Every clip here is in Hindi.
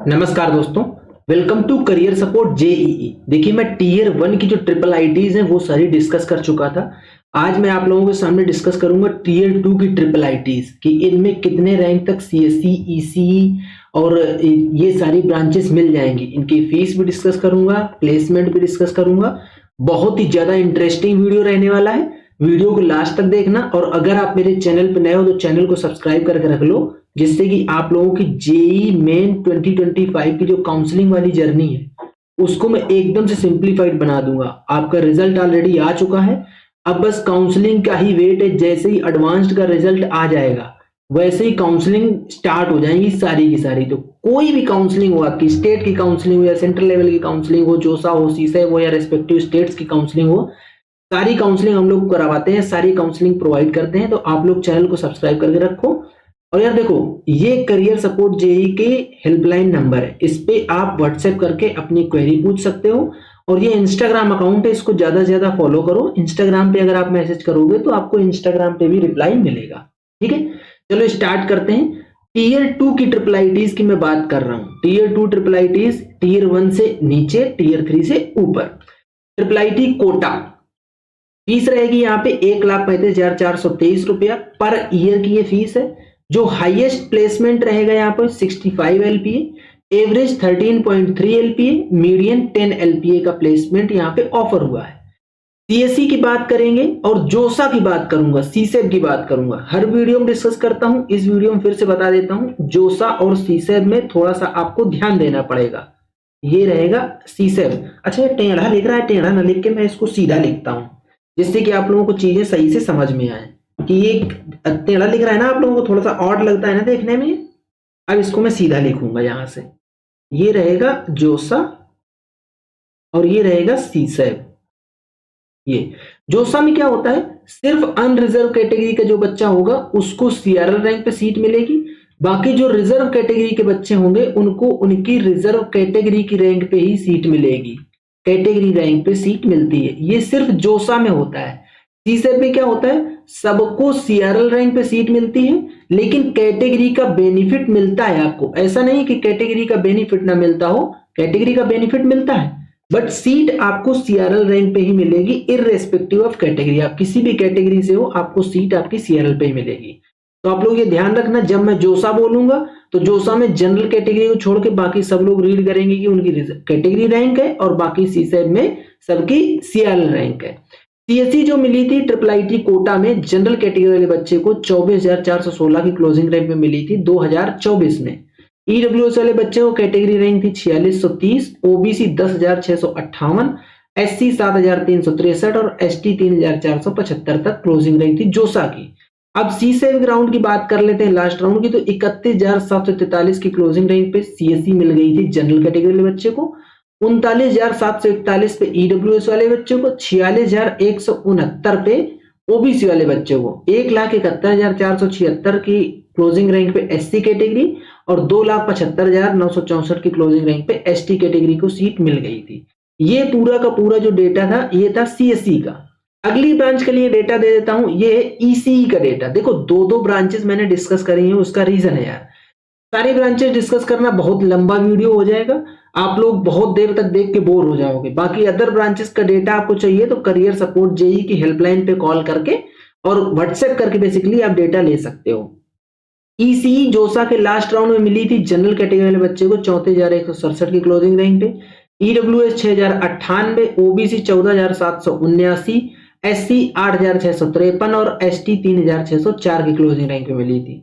नमस्कार दोस्तों, welcome to career support JEE. देखिए, मैं टीयर 1 की जो ट्रिपल आईटीज हैं वो सारी डिस्कस कर चुका था। आज मैं आप लोगों के सामने डिस्कस करूंगा टीयर 2 की ट्रिपल आईटीज कि इनमें कितने रैंक तक सीएससी, ईसीई और ये सारी ब्रांचेस मिल जाएंगी। इनकी फीस भी डिस्कस करूंगा, प्लेसमेंट भी डिस्कस करूंगा। बहुत ही ज्यादा इंटरेस्टिंग वीडियो रहने वाला है। वीडियो को लास्ट तक देखना, और अगर आप मेरे चैनल पर नए हो तो चैनल को सब्सक्राइब करके रख लो, जिससे कि आप लोगों की जेई मेन 2025 की जो काउंसलिंग वाली जर्नी है उसको मैं एकदम से सिंप्लीफाइड बना दूंगा। आपका रिजल्ट ऑलरेडी आ चुका है, अब बस काउंसलिंग का ही वेट है। जैसे ही एडवांस्ड का रिजल्ट आ जाएगा वैसे ही काउंसलिंग स्टार्ट हो जाएगी सारी की सारी। तो कोई भी काउंसलिंग हो, आपकी स्टेट की काउंसलिंग हो या सेंट्रल लेवल की काउंसलिंग हो, जोसा हो, सीसे हो या रेस्पेक्टिव स्टेट्स की काउंसलिंग हो, सारी काउंसलिंग हम लोग करवाते हैं, सारी काउंसलिंग प्रोवाइड करते हैं। तो आप लोग चैनल को सब्सक्राइब करके रखो। और यार देखो, ये करियर सपोर्ट जेई के हेल्पलाइन नंबर है, इस पे आप व्हाट्सएप करके अपनी क्वेरी पूछ सकते हो। और ये इंस्टाग्राम अकाउंट है, इसको ज्यादा से ज्यादा फॉलो करो। इंस्टाग्राम पे अगर आप मैसेज करोगे तो आपको इंस्टाग्राम पे भी रिप्लाई मिलेगा। ठीक है, चलो स्टार्ट करते हैं। टीयर 2 की ट्रिपल आईटीज की मैं बात कर रहा हूँ। टीयर 2 ट्रिपल आईटीज टीयर 1 से नीचे, टीयर 3 से ऊपर। ट्रिपल आईटी कोटा फीस रहेगी यहाँ पे 1,35,423 रुपया पर ईयर की ये फीस है। जो हाईएस्ट प्लेसमेंट रहेगा यहाँ पर 65 LPA, average 13.3 LPA, median 10 LPA का प्लेसमेंट यहाँ पे ऑफर हुआ है। सीएससी की बात करेंगे और जोसा की बात करूंगा, सीसेब की बात करूंगा। हर वीडियो में डिस्कस करता हूं, इस वीडियो में फिर से बता देता हूं। जोसा और सीसेब में थोड़ा सा आपको ध्यान देना पड़ेगा। ये रहेगा सीसेब। अच्छा, ये टेढ़ा लिख रहा है, टेढ़ा ना लिख के मैं इसको सीधा लिखता हूं, जिससे कि आप लोगों को चीजें सही से समझ में आए। कि ये टेढ़ा लिख रहा है ना, आप लोगों को थोड़ा सा ऑड लगता है ना देखने में। अब इसको मैं सीधा लिखूंगा यहां से। ये रहेगा जोसा और ये रहेगा सीसेब। ये जोसा में क्या होता है, सिर्फ अनरिजर्व कैटेगरी का जो बच्चा होगा उसको सीआरएल रैंक पे सीट मिलेगी। बाकी जो रिजर्व कैटेगरी के बच्चे होंगे उनको उनकी रिजर्व कैटेगरी की रैंक पे ही सीट मिलेगी। कैटेगरी रैंक पे सीट मिलती है, ये सिर्फ जोसा में होता है। सीसेब में क्या होता है, सबको सीआरएल रैंक पे सीट मिलती है, लेकिन कैटेगरी का बेनिफिट मिलता है आपको। ऐसा नहीं कि कैटेगरी का बेनिफिट ना मिलता हो, कैटेगरी का बेनिफिट मिलता है, बट सीट आपको सीआरएल रैंक पे ही मिलेगी, इररेस्पेक्टिव ऑफ कैटेगरी। आप किसी भी कैटेगरी से हो, आपको सीट आपकी सीआरएल पे ही मिलेगी। तो आप लोग ये ध्यान रखना, जब मैं जोसा बोलूंगा तो जोसा में जनरल कैटेगरी को छोड़ के बाकी सब लोग रीड करेंगे कि उनकी कैटेगरी रैंक है, और बाकी सीसेब में सबकी सीआरएल रैंक है। सीएससी जो मिली थी ट्रिपल आईटी कोटा में जनरल कैटेगरी वाले बच्चे को 24,416 की क्लोजिंग रैंक में मिली थी 2024 में। ईडब्ल्यूएस वाले बच्चे को कैटेगरी रैंक थी 4630, ओबीसी 10,658, एससी 7,363 और एसटी 3,475 तक क्लोजिंग रैंक थी जोसा की। अब सीसेब राउंड की बात कर लेते हैं, लास्ट राउंड की। तो 31,743 की क्लोजिंग रैंक पे सीएससी मिल गई थी जनरल कैटेगरी वाले बच्चे को, 39,741 पे ईडब्ल्यूएस वाले बच्चे को, 46,169 पे ओबीसी वाले बच्चे को, 1,71,476 की क्लोजिंग रैंक पे एससी कैटेगरी और 2,75,964 की क्लोजिंग रैंक पे एसटी कैटेगरी को सीट मिल गई थी। ये पूरा का पूरा जो डेटा था ये था सीएससी का। अगली ब्रांच के लिए डेटा दे देता हूं, ये है ईसीई का डेटा। देखो, दो दो ब्रांचेस मैंने डिस्कस करी हैं, उसका रीजन है यार, सारी ब्रांचेस डिस्कस करना बहुत लंबा वीडियो हो जाएगा, आप लोग बहुत देर तक देख के बोर हो जाओगे। बाकी अदर ब्रांचेस का डेटा आपको चाहिए तो करियर सपोर्ट जेई की हेल्पलाइन पे कॉल करके और व्हाट्सएप करके बेसिकली आप डेटा ले सकते हो। ईसीई जोसा के लास्ट राउंड में मिली थी जनरल कैटेगरी वाले बच्चे को 34,167 की क्लोजिंग रैंक पे, ईडब्ल्यूएस 6,098, ओबीसी 14,779, एससी 8,653 और एसटी 3,604 की क्लोजिंग रैंक पे मिली थी।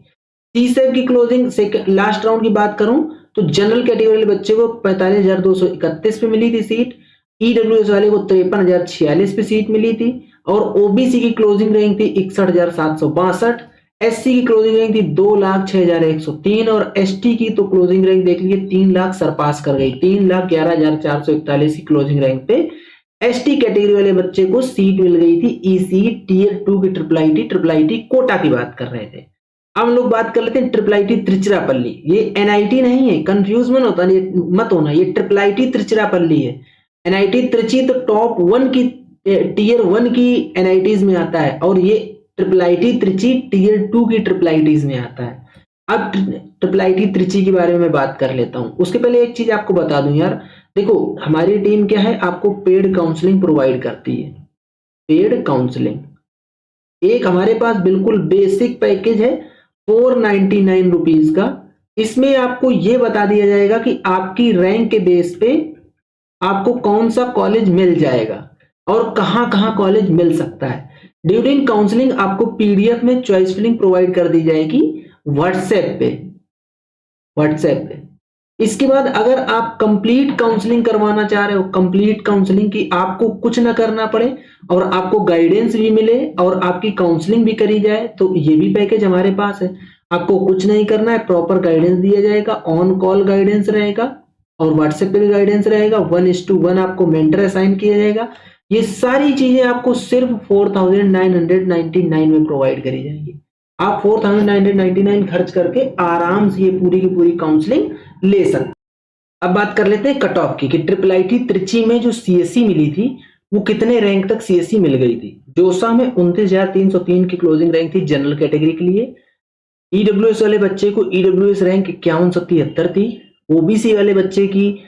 सीसेब की क्लोजिंग लास्ट राउंड की बात करूं तो जनरल कैटेगरी वाले बच्चे को 45,231 पे मिली थी सीट, ईडब्ल्यूएस वाले को 53,046 पे सीट मिली थी, और ओबीसी की क्लोजिंग रैंक थी 61,762, एससी की क्लोजिंग रैंक थी 2,06,103 और एसटी की तो क्लोजिंग रैंक देख लीजिए 3 लाख सरपास कर गई, 3,11,441 की क्लोजिंग रैंक पे एसटी कैटेगरी वाले बच्चे को सीट मिल गई थी। ईसी टीयर 2 की ट्रिपल आईटी कोटा की बात कर रहे थे। अब हम लोग बात कर लेते हैं ट्रिपल आईटी त्रिचिरापल्ली। ये एनआईटी नहीं है, कंफ्यूज मत होना, ये ट्रिपल आईटी त्रिचिरापल्ली है। एनआईटी त्रिची तो टॉप 1 की टीयर 1 की एनआईटीज में आता है, और ये ट्रिपल आईटी त्रिची टीयर 2 की ट्रिपल आईटीज में आता है। अब ट्रिपल आईटी त्रिची के बारे में बात कर लेता हूँ। उसके पहले एक चीज आपको बता दूं यार, देखो हमारी टीम क्या है, आपको पेड काउंसलिंग प्रोवाइड करती है। पेड काउंसलिंग एक हमारे पास बिल्कुल बेसिक पैकेज है 499 रुपीज का। इसमें आपको ये बता दिया जाएगा कि आपकी रैंक के बेस पे आपको कौन सा कॉलेज मिल जाएगा और कहां कहां कॉलेज मिल सकता है। ड्यूरिंग काउंसलिंग आपको पीडीएफ में चॉइस फिलिंग प्रोवाइड कर दी जाएगी व्हाट्सएप पे। इसके बाद अगर आप कंप्लीट काउंसलिंग करवाना चाह रहे हो, कंप्लीट काउंसलिंग की आपको कुछ ना करना पड़े और आपको गाइडेंस भी मिले और आपकी काउंसलिंग भी करी जाए, तो ये भी पैकेज हमारे पास है। आपको कुछ नहीं करना है, प्रॉपर गाइडेंस दिया जाएगा, ऑन कॉल गाइडेंस रहेगा और व्हाट्सएप पे भी गाइडेंस रहेगा। 1:1 आपको मेंटर असाइन किया जाएगा। ये सारी चीजें आपको सिर्फ 4999 में प्रोवाइड करी जाएंगी। आप 4999 खर्च करके आराम से ये पूरी की पूरी काउंसलिंग ले सकते। अब बात कर लेते हैं कट ऑफ की कि ट्रिपल आईटी त्रिची में जो सीएससी मिली थी वो कितने रैंक तक सीएससी मिल गई थी। जोसा में 29,303 की क्लोजिंग रैंक थी जनरल कैटेगरी के लिए। ईडब्ल्यूएस वाले बच्चे को ईडब्ल्यूएस रैंक 5173 थी। ओबीसी वाले बच्चे की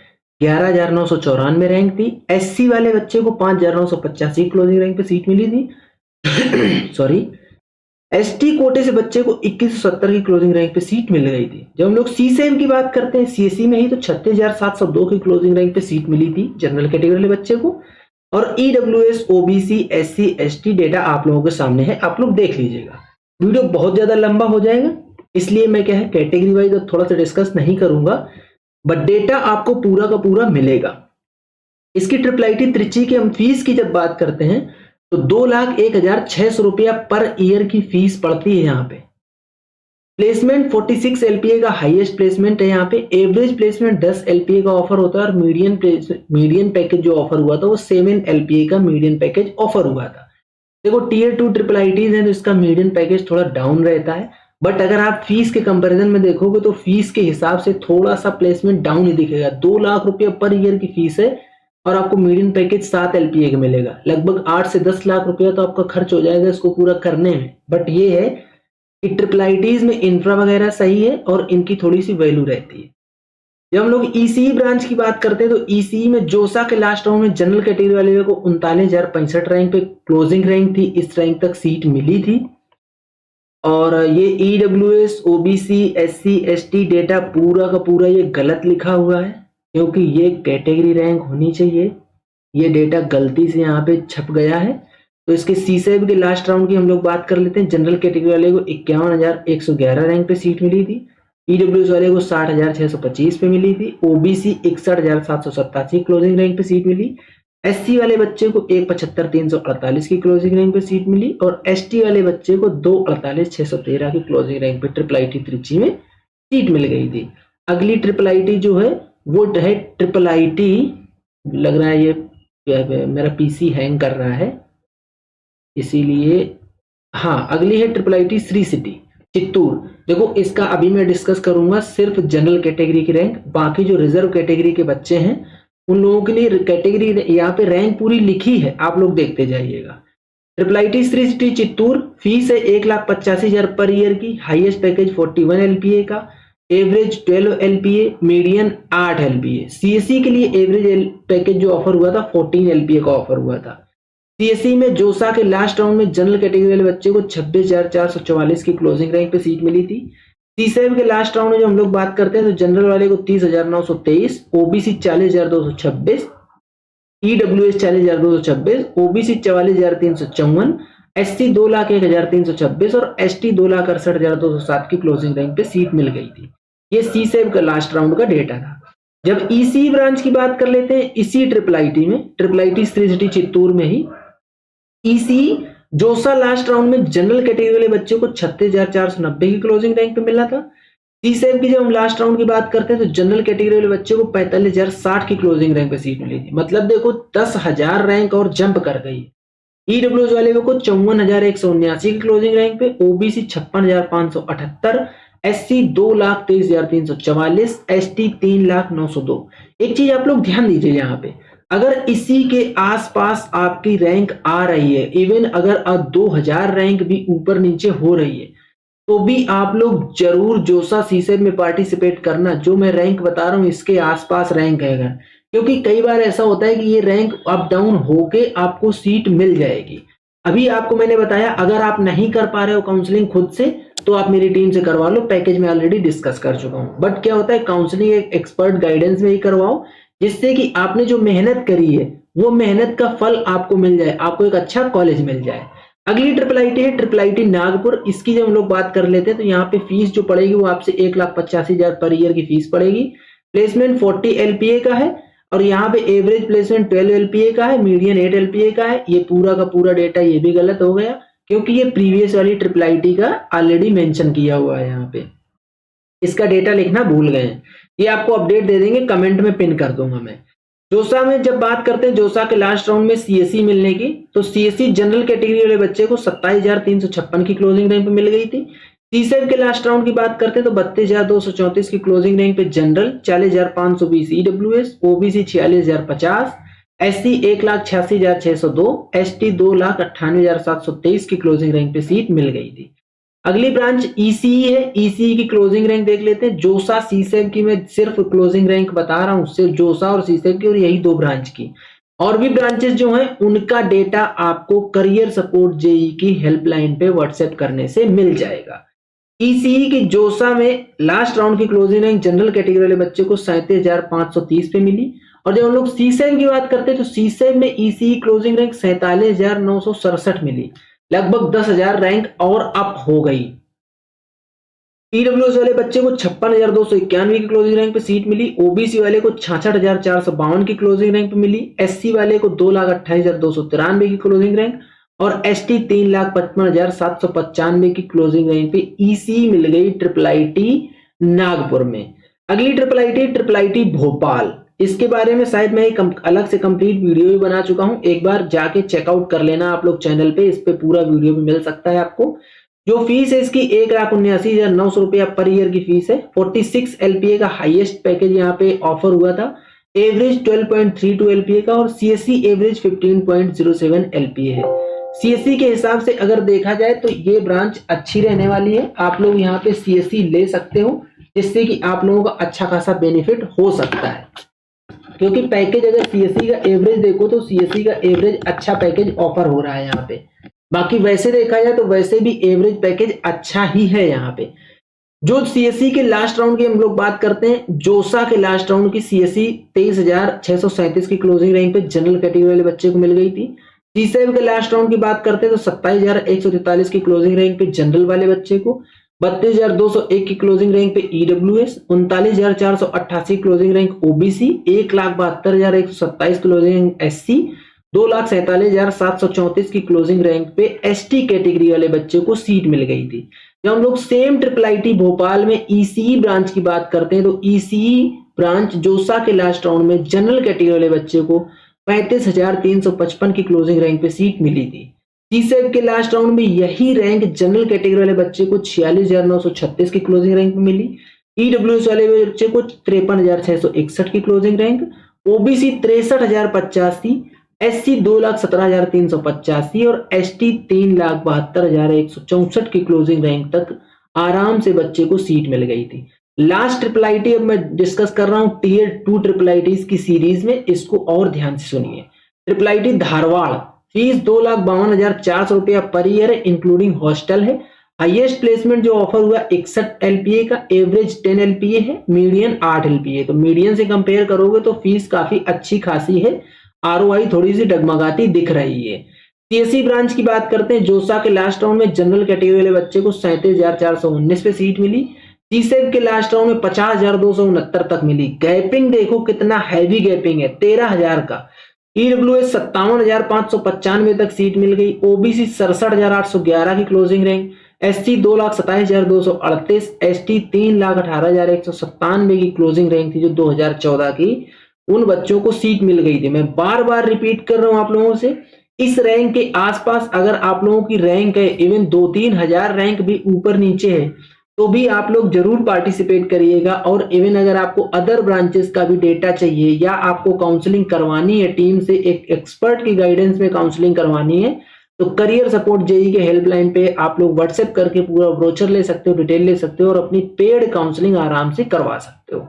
11,994 रैंक थी। एससी वाले बच्चे को 5,985 क्लोजिंग रैंक पे सीट मिली थी सॉरी। एसटी कोटे से बच्चे को 2170 की क्लोजिंग रैंक पे सीट मिल गई थी। जब हम लोग सीसेम की बात करते हैं सीएससी में ही, तो 36,702 की क्लोजिंग रैंक पे सीट मिली थी जनरल कैटेगरी वाले बच्चे को। और EWS OBC SC ST data आप लोगों के सामने है, आप लोग देख लीजिएगा। वीडियो बहुत ज्यादा लंबा हो जाएगा, इसलिए मैं क्या है कैटेगरी वाइज थोड़ा सा डिस्कस नहीं करूंगा, बट डेटा आपको पूरा का पूरा मिलेगा। इसकी ट्रिपल आईटी त्रिची की हम फीस की जब बात करते हैं तो 2,01,600 रुपया पर ईयर की फीस पड़ती है। यहाँ पे प्लेसमेंट 46 एलपीए का हाईएस्ट प्लेसमेंट है। यहाँ पे एवरेज प्लेसमेंट 10 एलपीए का ऑफर होता है और मीडियन पैकेज जो ऑफर हुआ था वो 7 एलपीए का मीडियन पैकेज ऑफर हुआ था। देखो टीयर 2 ट्रिपल आईटीज है तो इसका मीडियन पैकेज थोड़ा डाउन रहता है, बट अगर आप फीस के कंपैरिजन में देखोगे तो फीस के हिसाब से थोड़ा सा प्लेसमेंट डाउन ही दिखेगा। 2 लाख रुपया पर ईयर की फीस है और आपको मीडियन पैकेज 7 एलपीए का मिलेगा। लगभग 8 से 10 लाख रुपया तो आपका खर्च हो जाएगा इसको पूरा करने में। बट ये है कि ट्रिपल आईटीज में इंफ्रा वगैरह सही है और इनकी थोड़ी सी वैल्यू रहती है। जब हम लोग ईसीई ब्रांच की बात करते हैं तो ईसीई में जोसा के लास्ट राउंड में जनरल कैटेगरी वाले को 39,065 रैंक पे क्लोजिंग रैंक थी, इस रैंक तक सीट मिली थी। और ये EWS OBC SC ST data पूरा का पूरा ये गलत लिखा हुआ है, क्योंकि ये कैटेगरी रैंक होनी चाहिए। ये डेटा गलती से यहाँ पे छप गया है। तो इसके सीसेब के लास्ट राउंड की हम लोग बात कर लेते हैं। जनरल कैटेगरी वाले को 51,111 रैंक पे सीट मिली थी। ईडब्ल्यूएस वाले को 60,625 पे मिली थी। ओबीसी 61,787 क्लोजिंग रैंक पे सीट मिली। एससी वाले बच्चे को 1,75,348 की क्लोजिंग रैंक पे सीट मिली और एसटी वाले बच्चे को 2,48,613 की क्लोजिंग रैंक पे ट्रिपल आईटी त्रिची में सीट मिल गई थी। अगली ट्रिपल आईटी जो है वो है ट्रिपल आईटी, लग रहा है ये मेरा पीसी हैंग कर रहा है इसीलिए, हाँ अगली है triple IT Shri city Chittoor. देखो इसका अभी मैं डिस्कस करूंगा सिर्फ जनरल कैटेगरी की रैंक, बाकी जो रिजर्व कैटेगरी के बच्चे हैं उन लोगों के लिए कैटेगरी यहाँ पे रैंक पूरी लिखी है, आप लोग देखते जाइएगा। Triple IT Shri city Chittoor fees है 1,85,000 पर ईयर की। हाईएस्ट पैकेज 41 एलपीए का, average 12 LPA, median 8 LPA. CSC के लिए एवरेज पैकेज जो ऑफर हुआ था 14 एलपीए का ऑफर हुआ था। सीएससी में जोसा के लास्ट राउंड में जनरल कैटेगरी वाले बच्चे को 26,444 की क्लोजिंग रैंक पे सीट मिली थी। सीसेब के लास्ट राउंड में जो हम लोग बात करते हैं तो जनरल वाले को 30,923, ओबीसी 40,226, ईडब्ल्यूएस 40,226, ओबीसी 44,354, एससी 2,01,326 और एसटी 2,68,207 की क्लोजिंग रैंक पे सीट मिल गई थी। ये सीसेब का लास्ट राउंड का डेटा था। जब ईसी ब्रांच की बात कर लेते हैं, इसी ट्रिपल आईटी में, triple IT Shri city Chittoor में ही ईसी जोसा लास्ट राउंड में जनरल कैटेगरी वाले बच्चे को 36,490 की क्लोजिंग रैंक पे मिला था। सीसेब की जब हम लास्ट राउंड की बात करते हैं तो जनरल कैटेगरी वाले बच्चे को 45,060 की क्लोजिंग रैंक पे सीट मिली थी। मतलब देखो 10,000 रैंक और जंप कर गई। ईडब्ल्यूएस वाले को 54,179 की क्लोजिंग रैंक पे, ओबीसी 56,578, एससी 2,23,344, एसटी 3,09,02। एक चीज आप लोग ध्यान दीजिए यहाँ पे, अगर इसी के आसपास आपकी रैंक आ रही है, इवन अगर 2,000 रैंक भी ऊपर नीचे हो रही है, तो भी आप लोग जरूर जोसा सीसेट में पार्टिसिपेट करना। जो मैं रैंक बता रहा हूँ इसके आसपास रैंक है अगर, क्योंकि कई बार ऐसा होता है कि ये रैंक अप डाउन होके आपको सीट मिल जाएगी। अभी आपको मैंने बताया अगर आप नहीं कर पा रहे हो काउंसलिंग खुद से तो आप मेरी टीम से करवा लो, पैकेज में ऑलरेडी डिस्कस कर चुका हूँ। बट क्या होता है काउंसलिंग एक एक्सपर्ट गाइडेंस में ही करवाओ, जिससे कि आपने जो मेहनत करी है वो मेहनत का फल आपको मिल जाए, आपको एक अच्छा कॉलेज मिल जाए। अगली ट्रिपल आईटी है ट्रिपल आईटी नागपुर। इसकी जब हम लोग बात कर लेते हैं तो यहाँ पे फीस जो पड़ेगी वो आपसे 1,85,000 पर ईयर की फीस पड़ेगी। प्लेसमेंट 40 एलपीए का है और यहाँ पे एवरेज प्लेसमेंट 12 एलपीए का है, मीडियन 8 एलपीए का है। ये पूरा का पूरा डेटा ये भी गलत हो गया क्योंकि ये प्रीवियस वाली ट्रिपल आईटी का ऑलरेडी मेंशन किया हुआ है। यहाँ पे इसका डेटा लिखना भूल गए हैं, ये आपको अपडेट दे देंगे, कमेंट में पिन कर दूंगा मैं। जोसा में जब बात करते हैं जोसा के लास्ट राउंड में सीएससी मिलने की, तो सीएससी जनरल कैटेगरी वाले बच्चे को 27,356 की क्लोजिंग रैंक पे मिल गई थी। सीसेट के लास्ट राउंड की बात करते हैं तो 32,234 की क्लोजिंग रैंक पे general, 40,520 EWS, OBC 46,050, SC 1,86,602, ST 2,98,723 की क्लोजिंग रैंक पे सीट मिल गई थी। अगली ब्रांच ईसीई है। ईसीई की क्लोजिंग रैंक देख लेते हैं। जोसा सीसेट की मैं सिर्फ क्लोजिंग रैंक बता रहा हूं, सिर्फ जोसा और सीसेट की, और यही दो ब्रांच की। और भी ब्रांचेस जो हैं उनका डेटा आपको करियर सपोर्ट जेई की हेल्पलाइन पे व्हाट्सएप करने से मिल जाएगा। ईसीई की जोसा में लास्ट राउंड की क्लोजिंग रैंक जनरल कैटेगरी वाले बच्चे को 37,530 पे मिली। और जब हम लोग सीसेट की बात करते हैं तो सीसेट में ईसीई क्लोजिंग रैंक 47,967 मिली, लगभग 10,000 रैंक और अप हो गई। ईडब्ल्यूएस वाले बच्चे को 56,291 की क्लोजिंग रैंक पे सीट मिली। ओबीसी वाले को 66,452 की क्लोजिंग रैंक पे मिली। एससी वाले को 2,28,293 की क्लोजिंग रैंक और एसटी 3,55,795 की क्लोजिंग रैंक पे ईसी मिल गई ट्रिपल आईटी नागपुर में। अगली ट्रिपल आईटी भोपाल। इसके बारे में शायद मैं एक अलग से कंप्लीट वीडियो भी बना चुका हूं, एक बार जाके चेकआउट कर लेना आप लोग चैनल पे, इस पे पूरा वीडियो भी मिल सकता है आपको। जो फीस है इसकी 1,79,900 रुपया पर ईयर की फीस है। 46 एलपीए का हाईएस्ट पैकेज यहाँ पे ऑफर हुआ था, एवरेज 12.32 एलपीए का, और सीएससी एवरेज 15.07 एलपीए है। सीएससी के हिसाब से अगर देखा जाए तो ये ब्रांच अच्छी रहने वाली है, आप लोग यहाँ पे सीएससी ले सकते हो, जिससे कि आप लोगों का अच्छा खासा बेनिफिट हो सकता है। क्योंकि पैकेज अगर सीएससी का एवरेज देखो तो सीएससी का एवरेज अच्छा पैकेज ऑफर हो रहा है यहाँ पे। बाकी वैसे देखा जाए तो वैसे भी एवरेज पैकेज अच्छा ही है यहाँ पे। जो सीएससी के लास्ट राउंड की हम लोग बात करते हैं, जोसा के लास्ट राउंड की सीएससी 23,637 की क्लोजिंग रैंक पे जनरल कैटेगरी वाले बच्चे को मिल गई थी। सीसेब के लास्ट राउंड की बात करते हैं तो 27,143 की क्लोजिंग रैंक पे जनरल वाले बच्चे को, 32,201 की क्लोजिंग रैंक पे EWS, 39,488 closing rank OBC, 1,72,127 closing rank SC, 2,47,734 की क्लोजिंग रैंक पे एसटी कैटेगरी वाले बच्चे को सीट मिल गई थी। जब हम लोग सेम ट्रिपल आईटी भोपाल में ईसीई ब्रांच की बात करते हैं तो ईसीई ब्रांच जोसा के लास्ट राउंड में जनरल कैटेगरी वाले बच्चे को 35,355 की क्लोजिंग रैंक पे सीट मिली थी। सीसेट के लास्ट राउंड में यही रैंक जनरल कैटेगरी वाले बच्चे को 46,936 की क्लोजिंग रैंक पे मिली। ईडब्ल्यूएस वाले बच्चे को 53,661 की क्लोजिंग रैंक, ओबीसी 63,085, एससी 2,17,385 और एसटी 3,72,164 की क्लोजिंग रैंक तक आराम से बच्चे को सीट मिल गई थी। लास्ट ट्रिपल आईटी अब मैं डिस्कस कर रहा हूं टीयर 2 ट्रिपल आईटीज की सीरीज में, इसको और ध्यान से सुनिए। ट्रिपल आईटी धारवाड़, फीस 2,52,400 रुपया पर ईयर है, इंक्लूडिंग हॉस्टल है। हाईएस्ट प्लेसमेंट जो ऑफर हुआ 61 एलपीए का, एवरेज 10 एलपीए है, मीडियन 8 एलपीए। तो मीडियन से कंपेयर करोगे तो फीस काफी अच्छी खासी है, आरओआई थोड़ी सी डगमगाती दिख रही है। सीएससी ब्रांच की बात करते हैं, जोसा के लास्ट राउंड में जनरल कैटेगरी वाले बच्चे को 37,419 पे सीट मिली। सीसेट के लास्ट राउंड में 50,269 तक मिली। गैपिंग देखो कितना हैवी गैपिंग है, 13,000 का। ईडब्ल्यूएस 57,595 तक सीट मिल गई। ओबीसी 67,811 की क्लोजिंग रैंक, एससी 2,27,238, एसटी 3,18,197 की क्लोजिंग रैंक थी जो 2014 की, उन बच्चों को सीट मिल गई थी। मैं बार बार रिपीट कर रहा हूं आप लोगों से, इस रैंक के आसपास अगर आप लोगों की रैंक है, इवन 2-3 हजार रैंक भी ऊपर नीचे है, तो भी आप लोग जरूर पार्टिसिपेट करिएगा। और इवन अगर आपको अदर ब्रांचेस का भी डेटा चाहिए या आपको काउंसलिंग करवानी है टीम से, एक एक्सपर्ट की गाइडेंस में काउंसलिंग करवानी है, तो करियर सपोर्ट जेई के हेल्पलाइन पे आप लोग व्हाट्सएप करके पूरा ब्रोचर ले सकते हो, डिटेल ले सकते हो और अपनी पेड काउंसलिंग आराम से करवा सकते हो।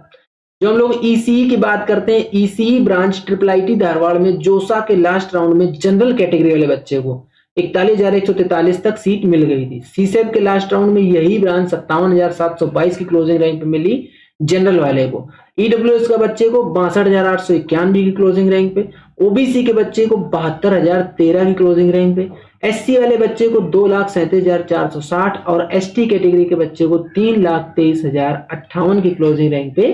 जो हम लोग ईसीई की बात करते हैं, ECE branch triple IT Dharwad में जोसा के लास्ट राउंड में जनरल कैटेगरी वाले बच्चे को 41,143 तक सीट मिल गई थी। सीसेट के लास्ट राउंड में यही ब्रांच 57,722 की क्लोजिंग रैंक पे मिली जनरल वाले को। ईडब्ल्यूएस का बच्चे को 62,891 की क्लोजिंग रैंक पे, ओबीसी के बच्चे को 72,013 की क्लोजिंग रैंक पे, एससी वाले बच्चे को 2,37,460 और एसटी कैटेगरी के बच्चे को 3,23,058 की क्लोजिंग रैंक पे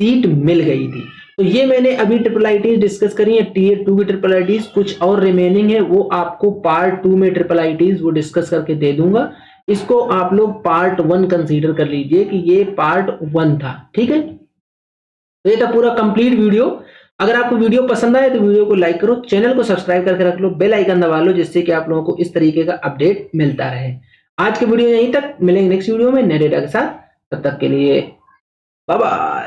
सीट मिल गई थी। तो ये मैंने अभी ट्रिपल आईटीज डिस्कस करी है, टीयर 2 की ट्रिपल आईटीज। कुछ और रिमेनिंग है, वो आपको पार्ट 2 में ट्रिपल आईटीज वो डिस्कस करके दे दूंगा। इसको आप लोग पार्ट 1 कंसीडर कर लीजिए कि ये पार्ट 1 था, ठीक है। तो ये था पूरा कंप्लीट वीडियो। अगर आपको वीडियो पसंद आए तो वीडियो को लाइक करो, चैनल को सब्सक्राइब करके रख लो, बेल आइकन दबा लो, जिससे कि आप लोगों को इस तरीके का अपडेट मिलता रहे। आज के वीडियो यहीं तक, मिलेंगे नेक्स्ट वीडियो में नए डेटा के साथ। तब तक के लिए बाय बाय।